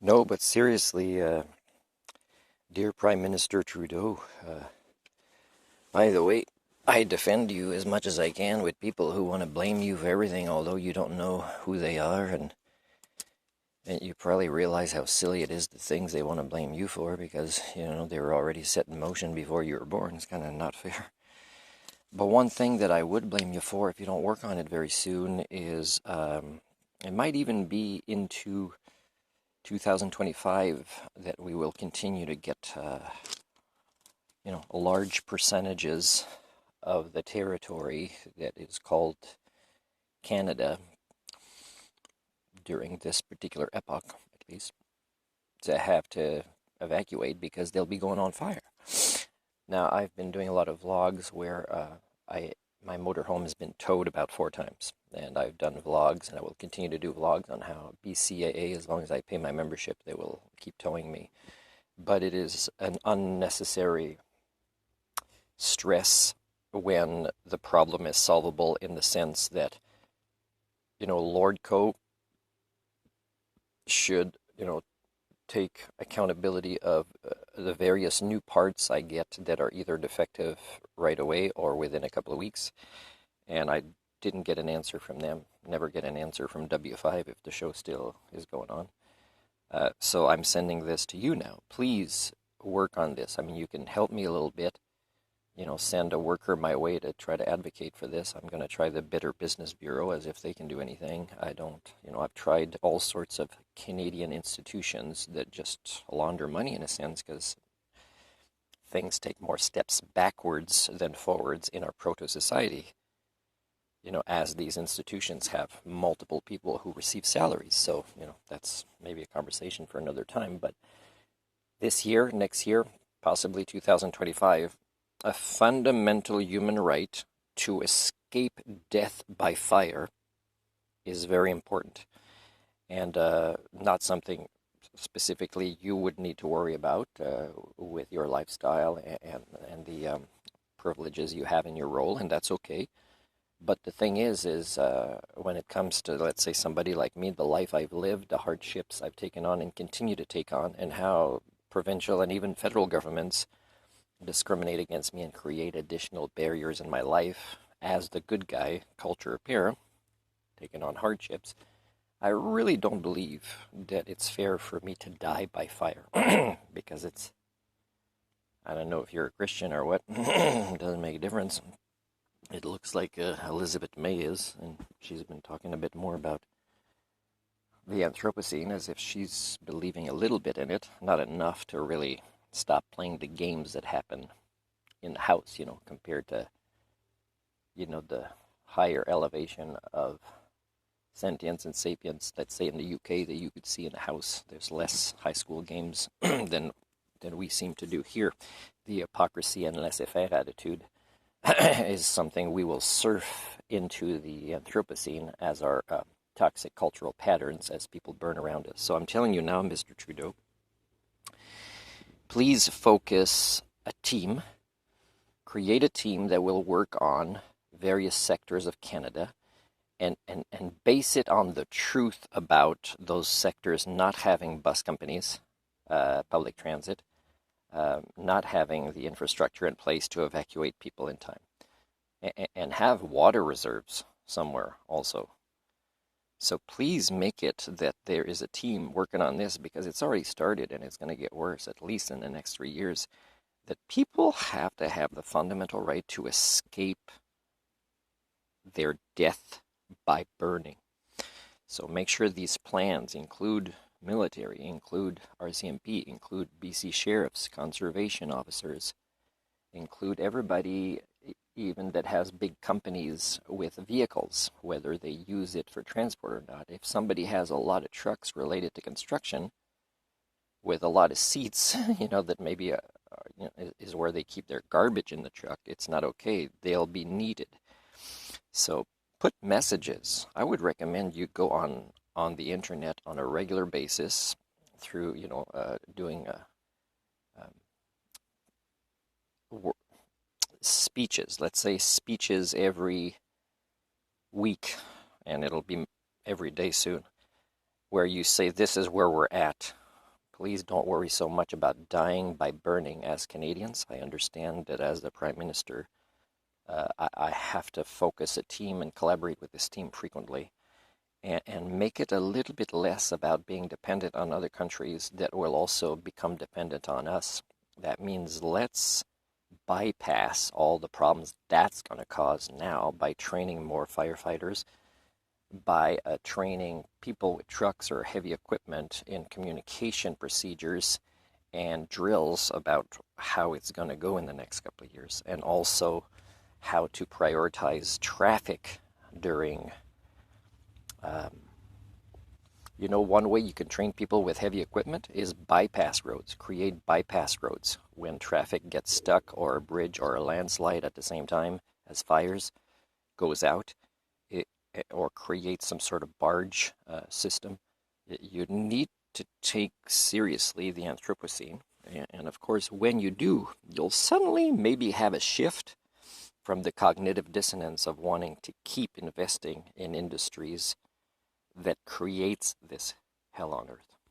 No, but seriously, dear Prime Minister Trudeau, by the way, I defend you as much as I can with people who want to blame you for everything, although you don't know who they are, and you probably realize how silly it is, the things they want to blame you for, because, they were already set in motion before you were born. It's kind of not fair. But one thing that I would blame you for, if you don't work on it very soon, is it might even be into 2025 that we will continue to get large percentages of the territory that is called Canada during this particular epoch, at least, to have to evacuate because they'll be going on fire. Now, I've been doing a lot of vlogs where my motorhome has been towed about 4 times, and I've done vlogs, and I will continue to do vlogs on how BCAA, as long as I pay my membership, they will keep towing me. But it is an unnecessary stress when the problem is solvable, in the sense that, Lordco should, take accountability of the various new parts I get that are either defective right away or within a couple of weeks. And I didn't get an answer from them, never get an answer from W5 if the show still is going on. So I'm sending this to you now. Please work on this. I mean, you can help me a little bit. Send a worker my way to try to advocate for this. I'm going to try the Better Business Bureau, as if they can do anything. I don't, I've tried all sorts of Canadian institutions that just launder money, in a sense, because things take more steps backwards than forwards in our proto-society, as these institutions have multiple people who receive salaries. So, that's maybe a conversation for another time. But this year, next year, possibly 2025, a fundamental human right to escape death by fire is very important, and not something specifically you would need to worry about with your lifestyle and the privileges you have in your role, and that's okay. But the thing is when it comes to, let's say, somebody like me, the life I've lived, the hardships I've taken on and continue to take on, and how provincial and even federal governments discriminate against me and create additional barriers in my life as the good guy, culture appear, taking on hardships, I really don't believe that it's fair for me to die by fire. Because I don't know if you're a Christian or what, it doesn't make a difference. It looks like Elizabeth May is, and she's been talking a bit more about the Anthropocene, as if she's believing a little bit in it, not enough to really stop playing the games that happen in the house, compared to, the higher elevation of sentience and sapience, let's say in the UK, that you could see in the house. There's less high school games than we seem to do here. The hypocrisy and laissez-faire attitude is something we will surf into the Anthropocene as our toxic cultural patterns as people burn around us. So I'm telling you now, Mr. Trudeau, please focus a team, create a team that will work on various sectors of Canada, and base it on the truth about those sectors not having bus companies, public transit, not having the infrastructure in place to evacuate people in time, and have water reserves somewhere also. So please make it that there is a team working on this, because it's already started and it's going to get worse, at least in the next 3 years, that people have to have the fundamental right to escape their death by burning. So make sure these plans include military, include RCMP, include BC sheriffs, conservation officers, include everybody, even that has big companies with vehicles, whether they use it for transport or not. If somebody has a lot of trucks related to construction with a lot of seats, that maybe is where they keep their garbage in the truck, it's not okay. They'll be needed. So put messages. I would recommend you go on the internet on a regular basis through, doing speeches. Let's say speeches every week, and it'll be every day soon, where you say, this is where we're at. please don't worry so much about dying by burning as Canadians. I understand that as the Prime Minister, I have to focus a team and collaborate with this team frequently and make it a little bit less about being dependent on other countries that will also become dependent on us. That means let's bypass all the problems that's going to cause now by training more firefighters, by training people with trucks or heavy equipment in communication procedures and drills about how it's going to go in the next couple of years, and also how to prioritize traffic during one way you can train people with heavy equipment is bypass roads. Create bypass roads when traffic gets stuck or a bridge or a landslide at the same time as fires goes out, or create some sort of barge system. You need to take seriously the Anthropocene. And of course, when you do, you'll suddenly maybe have a shift from the cognitive dissonance of wanting to keep investing in industries that creates this hell on earth.